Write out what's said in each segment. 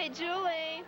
Hey, Julie.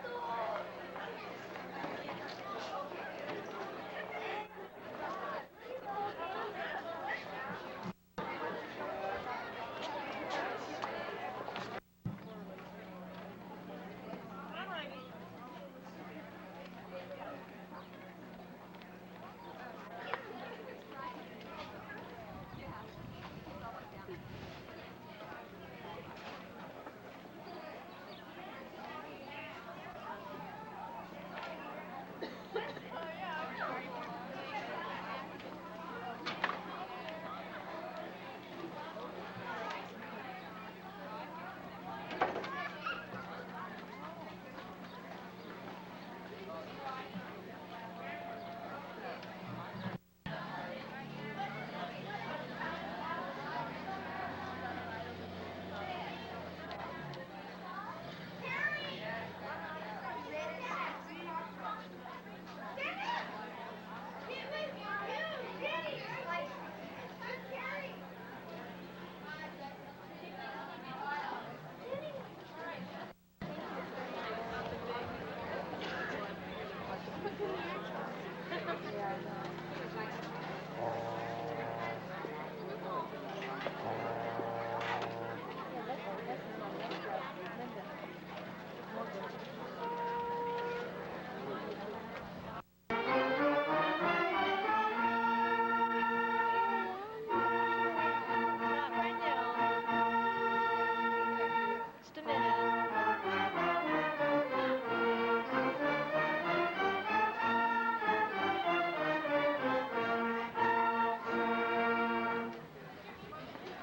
Just a minute.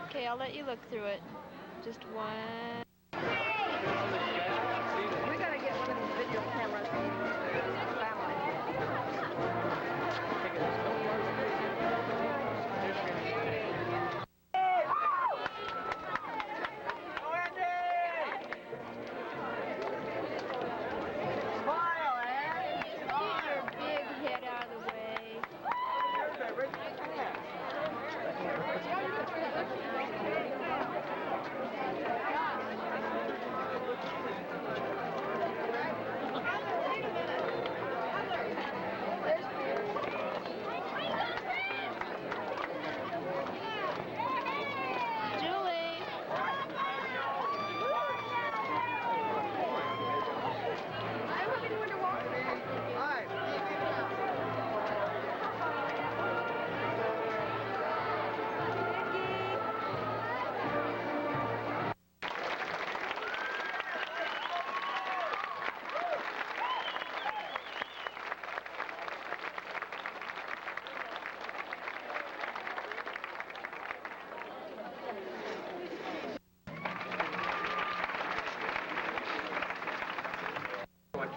Okay, I'll let you look through it. Just one. We gotta get one of these video cameras.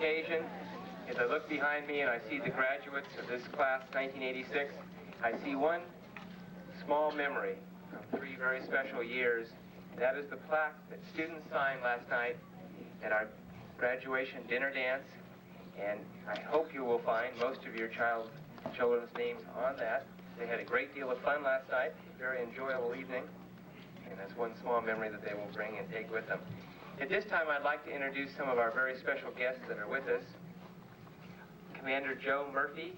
Occasion, as I look behind me and I see the graduates of this class 1986, I see one small memory from 3 very special years. That is the plaque that students signed last night at our graduation dinner dance, and I hope you will find most of your children's names on that. They had a great deal of fun last night, a very enjoyable evening, and that's one small memory that they will bring and take with them. At this time, I'd like to introduce some of our very special guests that are with us. Commander Joe Murphy,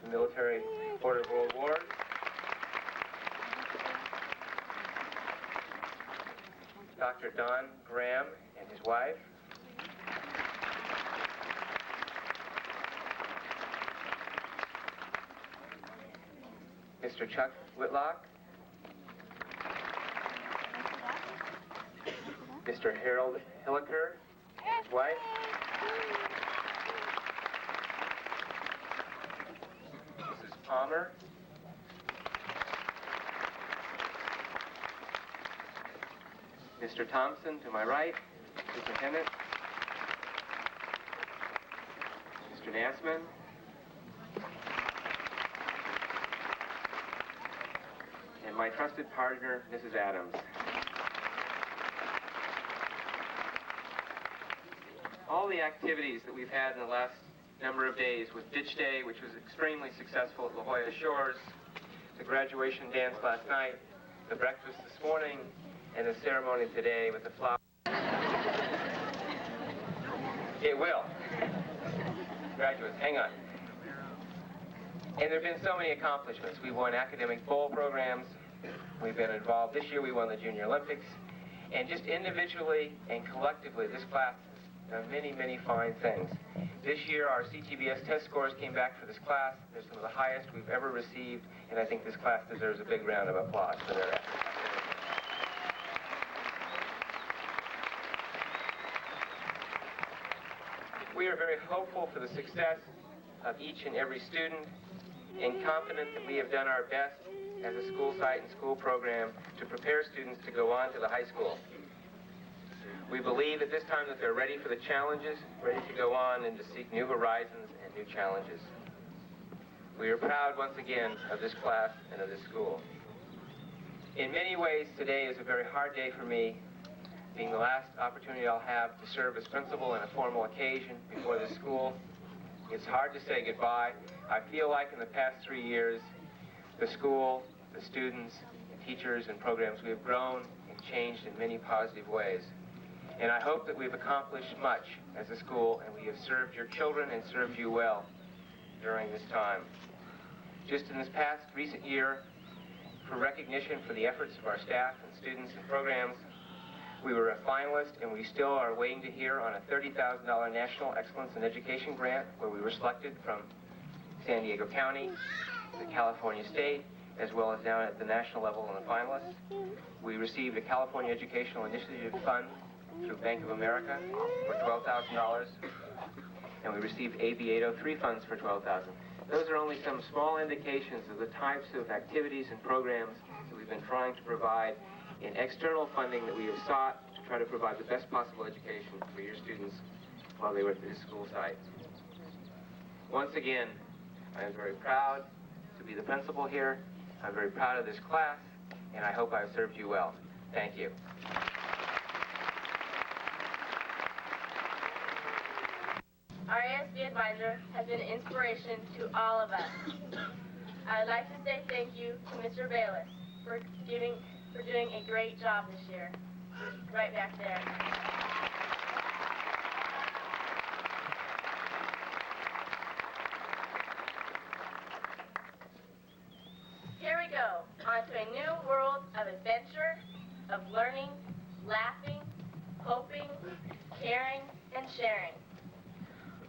the Military Order of World Wars. Dr. Don Graham and his wife. Mr. Chuck Whitlock. Mr. Harold Hilliker, his wife. Mrs. Palmer. Mr. Thompson, to my right, Superintendent. Mr. Nassman. And my trusted partner, Mrs. Adams. All the activities that we've had in the last number of days with Ditch Day, which was extremely successful at La Jolla Shores, the graduation dance last night, the breakfast this morning, and the ceremony today with the flowers. It will. Graduates, hang on. And there have been so many accomplishments. We won academic bowl programs. We've been involved. This year we won the Junior Olympics. And just individually and collectively, this class has done many, many fine things. This year our CTBS test scores came back for this class. They're some of the highest we've ever received, and I think this class deserves a big round of applause for their efforts. We are very hopeful for the success of each and every student and confident that we have done our best as a school site and school program to prepare students to go on to the high school. We believe at this time that they're ready for the challenges, ready to go on and to seek new horizons and new challenges. We are proud once again of this class and of this school. In many ways, today is a very hard day for me, being the last opportunity I'll have to serve as principal in a formal occasion before this school. It's hard to say goodbye. I feel like in the past 3 years, the school, the students, the teachers, and programs, we have grown and changed in many positive ways. And I hope that we've accomplished much as a school, and we have served your children and served you well during this time. Just in this past recent year, for recognition for the efforts of our staff and students and programs, we were a finalist, and we still are waiting to hear on a $30,000 National Excellence in Education grant, where we were selected from San Diego County, the California State, as well as down at the national level in the finalists. We received a California Educational Initiative Fund through Bank of America for $12,000, and we received AB 803 funds for $12,000. Those are only some small indications of the types of activities and programs that we've been trying to provide in external funding that we have sought to try to provide the best possible education for your students while they were at this school site. Once again, I am very proud to be the principal here. I'm very proud of this class, and I hope I've served you well. Thank you. Our ASB advisor has been an inspiration to all of us. I would like to say thank you to Mr. Bayless for doing a great job this year. Right back there. Here we go, on to a new world of adventure, of learning, laughing, hoping, caring, and sharing.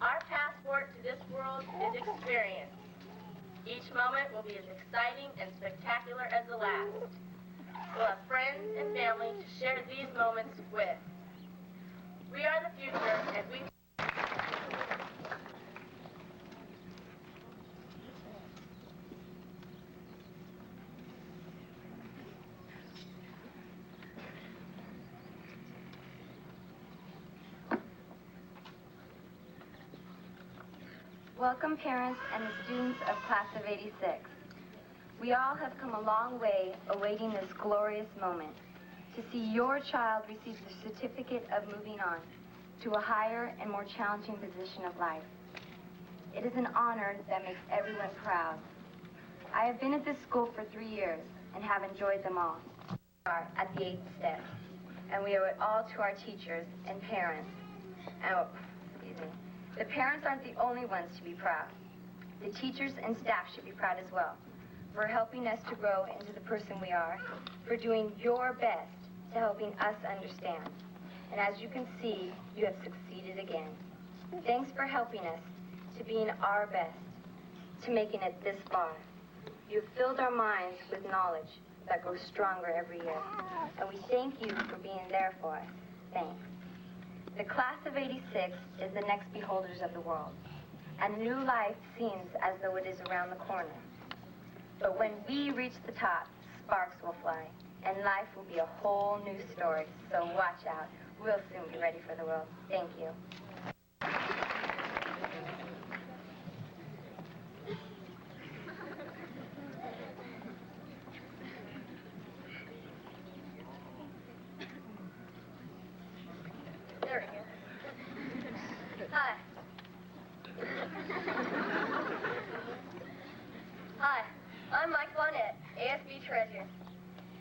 Our passport to this world is experience. Each moment will be as exciting and spectacular as the last. We'll have friends and family to share these moments with. We are the future, and we... Welcome, parents and the students of Class of '86. We all have come a long way awaiting this glorious moment to see your child receive the certificate of moving on to a higher and more challenging position of life. It is an honor that makes everyone proud. I have been at this school for 3 years and have enjoyed them all. We are at the 8th step, and we owe it all to our teachers and parents. The parents aren't the only ones to be proud. The teachers and staff should be proud as well for helping us to grow into the person we are, for doing your best to helping us understand. And as you can see, you have succeeded again. Thanks for helping us to being our best, to making it this far. You've filled our minds with knowledge that grows stronger every year. And we thank you for being there for us. Thanks. The class of '86 is the next beholders of the world, and a new life seems as though it is around the corner. But when we reach the top, sparks will fly, and life will be a whole new story. So watch out. We'll soon be ready for the world. Thank you. There we go. Hi. Hi, I'm Mike Bonnet, ASB Treasurer.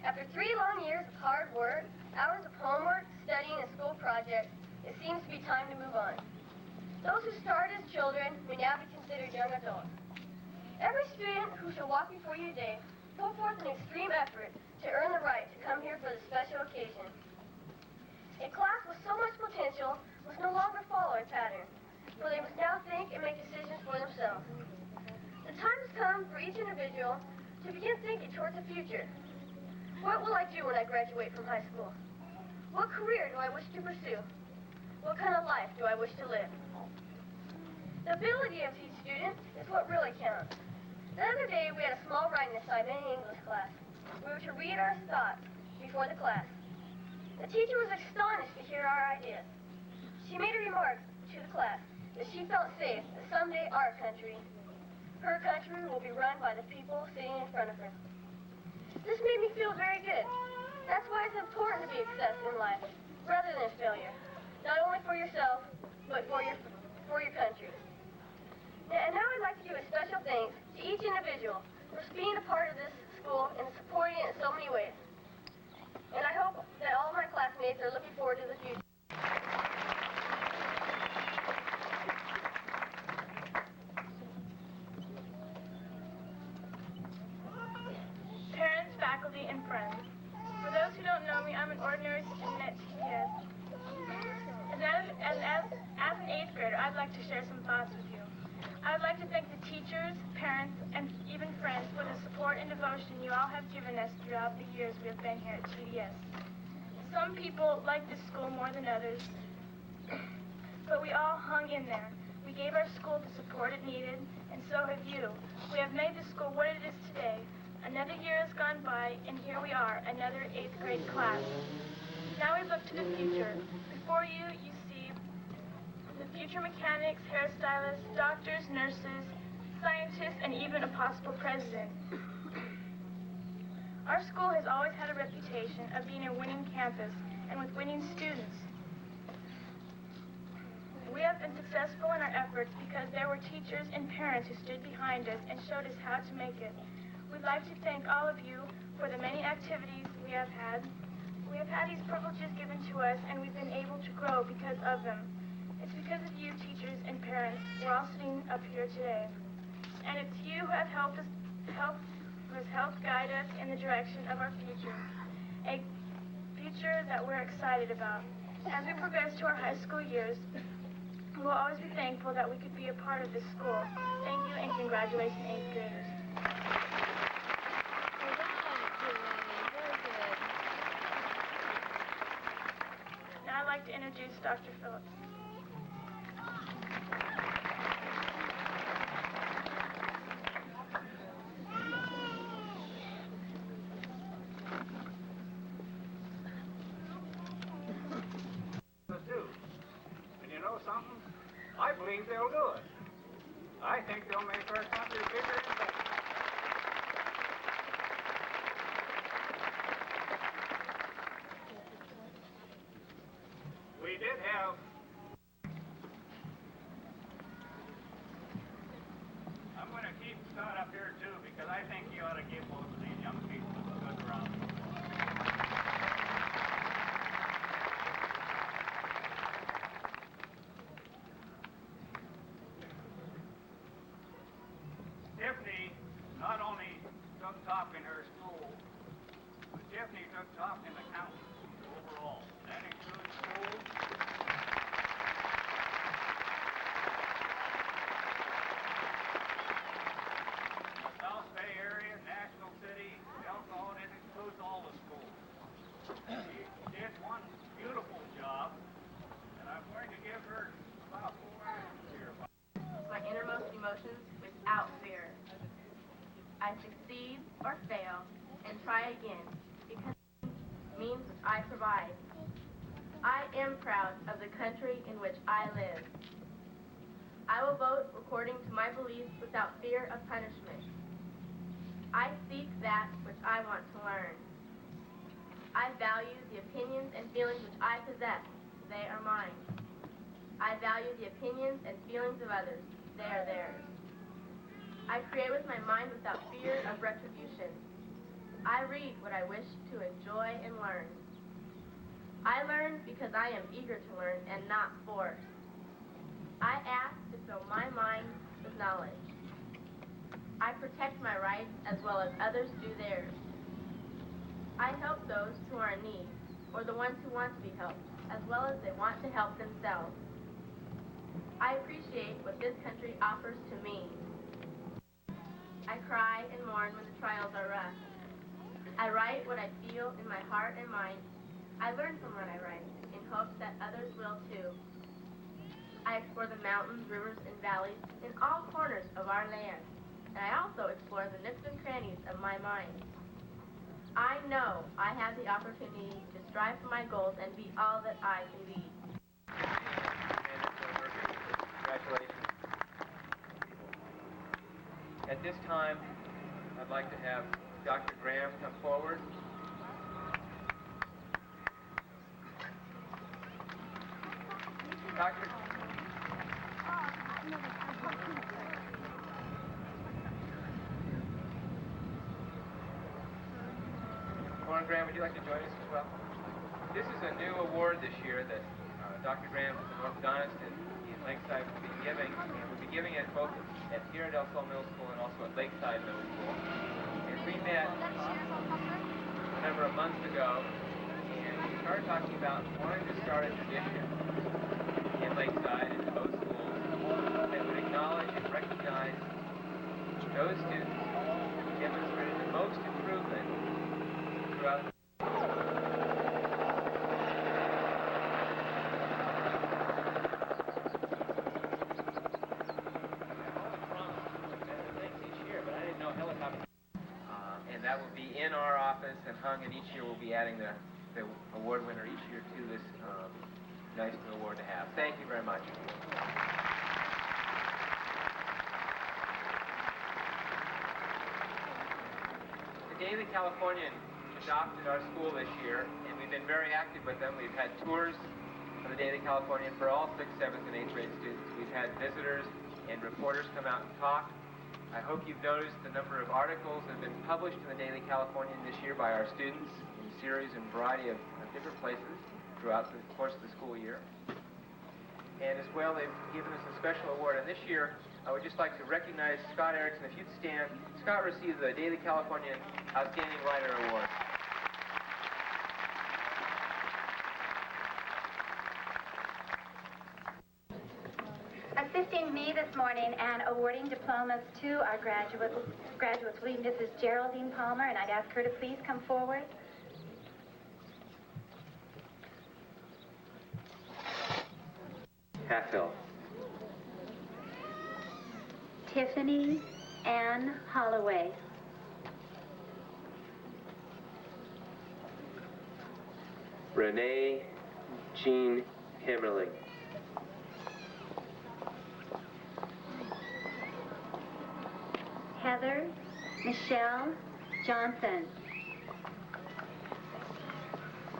After 3 long years of hard work, hours of homework, studying, and school projects, it seems to be time to move on. Those who started as children may now be considered young adults. Every student who shall walk before you today put forth an extreme effort to earn the right to come here for this special occasion. A class with so much potential must no longer follow a pattern, for they must now think and make decisions for themselves. The time has come for each individual to begin thinking towards the future. What will I do when I graduate from high school? What career do I wish to pursue? What kind of life do I wish to live? The ability of each student is what really counts. The other day, we had a small writing assignment in English class. We were to read our thoughts before the class. The teacher was astonished to hear our ideas. She made a remark to the class that she felt safe that someday our country, her country, will be run by the people sitting in front of her. This made me feel very good. That's why it's important to be a success in life, rather than a failure. Not only for yourself, but for your country. And now I'd like to give a special thanks to each individual for being a part of this school and supporting it in so many ways. And I hope that all my classmates are looking forward to the future. Parents, faculty, and friends. For those who don't know me, I'm an ordinary student at TPS. As an 8th grader, I'd like to share some thoughts with you. I'd like to thank the teachers, parents, and even friends for the support and devotion you all have given us throughout the years we have been here at TDS. Some people like this school more than others, but we all hung in there. We gave our school the support it needed, and so have you. We have made the school what it is today. Another year has gone by, and here we are, another 8th grade class. Now we look to the future. Before you see the future mechanics, hairstylists, doctors, nurses, scientists, and even a possible president. Our school has always had a reputation of being a winning campus and with winning students. We have been successful in our efforts because there were teachers and parents who stood behind us and showed us how to make it. We'd like to thank all of you for the many activities we have had. We have had these privileges given to us, and we've been able to grow because of them. It's because of you, teachers and parents, we're all sitting up here today. And it's you who have helped guide us in the direction of our future, a future that we're excited about. As we progress to our high school years, we will always be thankful that we could be a part of this school. Thank you and congratulations, 8th graders. Now I'd like to introduce Dr. Phillips. And you know something? I believe they'll do it. I think they'll make our country bigger and better. We did have... I'm going to keep Scott up here too, because I think you ought to give both of these young people a good round. Tiffany not only took top in her school, but Tiffany took top in the county overall. That includes schools. The South Bay area, National City, Elkhorn, it includes all the schools. She did one beautiful job, and I'm going to give her about 4 items here. My innermost emotions without fear. I succeed or fail and try again because it means I provide. I am proud of the country in which I live. I will vote according to my beliefs without fear of punishment. I seek that which I want to learn. I value the opinions and feelings which I possess. They are mine. I value the opinions and feelings of others. They are theirs. I create with my mind without fear of retribution. I read what I wish to enjoy and learn. I learn because I am eager to learn and not forced. I ask to fill my mind with knowledge. I protect my rights as well as others do theirs. I help those who are in need, or the ones who want to be helped, as well as they want to help themselves. I appreciate what this country offers to me. I cry and mourn when the trials are rough. I write what I feel in my heart and mind. I learn from what I write, in hopes that others will too. I explore the mountains, rivers, and valleys in all corners of our land, and I also explore the nooks and crannies of my mind. I know I have the opportunity to strive for my goals and be all that I can be. Congratulations. At this time, I'd like to have Dr. Graham come forward. Dr. Warren Graham, would you like to join us as well? This is a new award this year that Dr. Graham is an orthodontist and Lakeside will be giving. We'll be giving it both here at El Sol Middle School and also at Lakeside Middle School. And we met a number of months ago, and we started talking about wanting to start a tradition in Lakeside and in both schools that would acknowledge and recognize those students who demonstrated the most improvement throughout the and that will be in our office and hung, and each year we'll be adding the award winner each year to this nice new award to have. Thank you very much. The Daily Californian adopted our school this year, and we've been very active with them. We've had tours of the Daily Californian for all 6th, 7th, and 8th grade students. We've had visitors and reporters come out and talk. I hope you've noticed the number of articles that have been published in the Daily Californian this year by our students in series and variety of different places throughout the course of the school year. And as well, they've given us a special award. And this year, I would just like to recognize Scott Erickson. If you'd stand, Scott received the Daily Californian Outstanding Writer Award. Assisting me this morning and awarding diplomas to our graduates will be Mrs. Geraldine Palmer, and I'd ask her to please come forward. Halfhill. Tiffany Ann Holloway. Renee Jean Hammerling. Heather Michelle Johnson.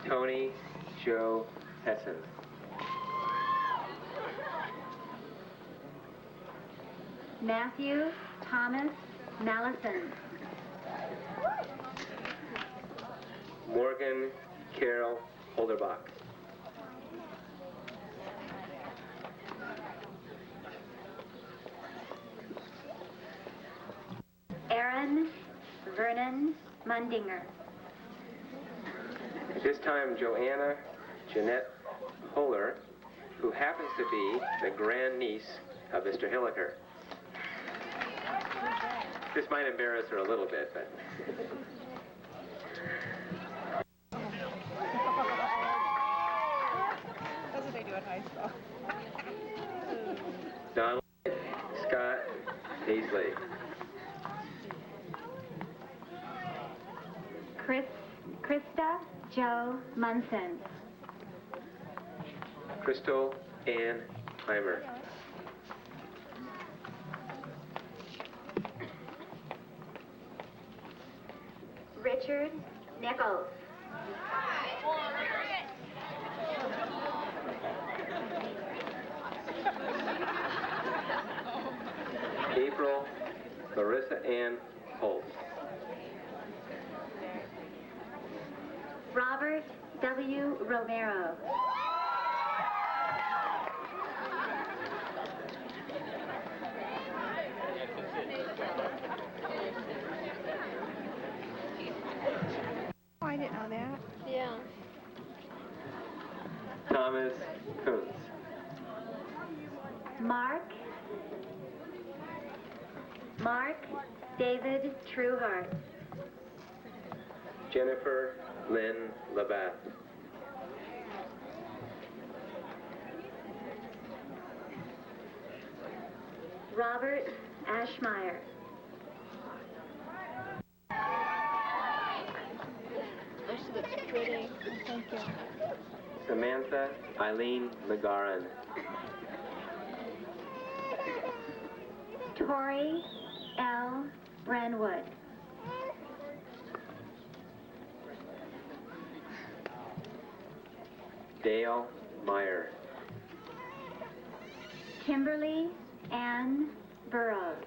Tony Joe Hessen. Matthew Thomas Mallison. Morgan Carol Holderbach. Aaron Vernon Mundinger. At this time, Joanna Jeanette Holler, who happens to be the grandniece of Mr. Hilliker. This might embarrass her a little bit, but... That's what they do at high school. Donald Scott Paisley. Krista Joe Munson. Crystal Ann Heimer. Richard Nichols. April Larissa Ann Holt. Robert W. Romero. I didn't know that. Yeah. Thomas Kuntz. Mark David Trueheart. Jennifer Lynn Labatt. Robert Ashmeyer. Oh, she looks pretty. Thank you. Samantha Eileen McGarren. Tori L. Brandwood. Dale Meyer. Kimberly Ann Burrows.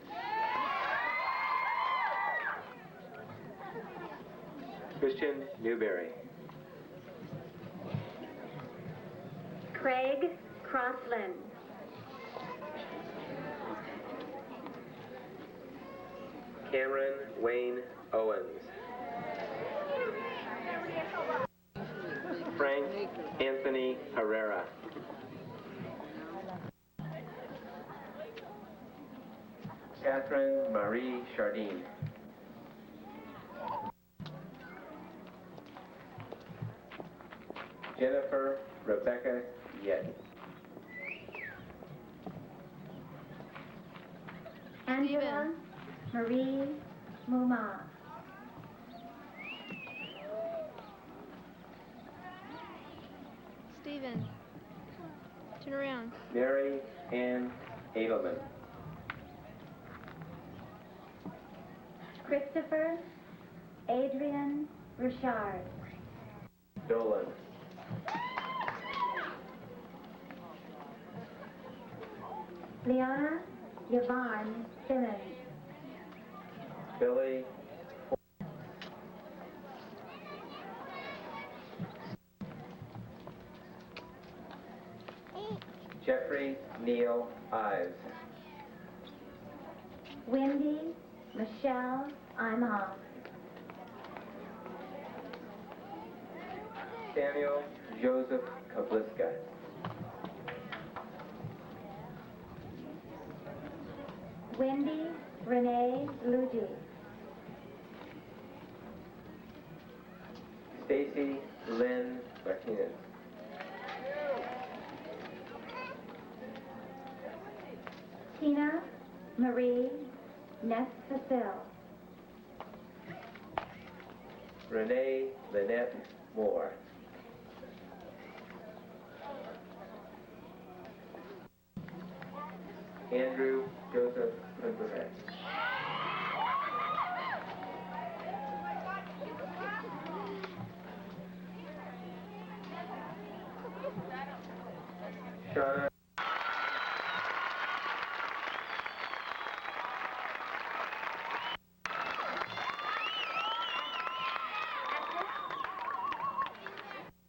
Christian Newberry. Craig Crossland. Cameron Wayne Owens. Frank Anthony Herrera. Catherine Marie Chardin. Jennifer Rebecca Yet. Angela Marie Muma. Steven. Turn around. Mary Ann Edelman. Christopher Adrian Richard. Dolan. Leona Yvonne Simmons. Billy Jeffrey Neal Ives. Wendy Michelle Imhoff. Samuel Joseph Kabliska. Wendy Renee Luigi. Stacy Lynn Martinez. Tina Marie Ness-Facil. Renee Lynette Moore. Andrew Joseph Limberhead. Shauna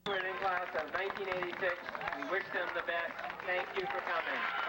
in class of 1986. We wish them the best. Thank you for coming.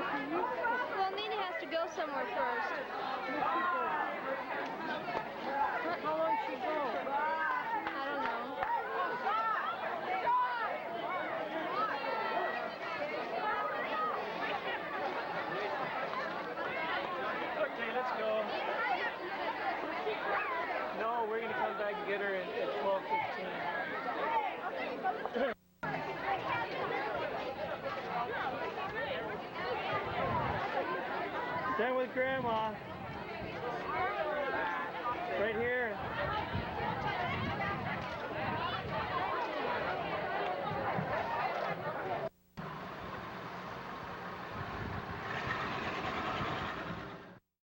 Well, Nina has to go somewhere first. How long should she go? I don't know. Okay, let's go. No, we're going to come back and get her at 12:15. Stand with Grandma. Right here.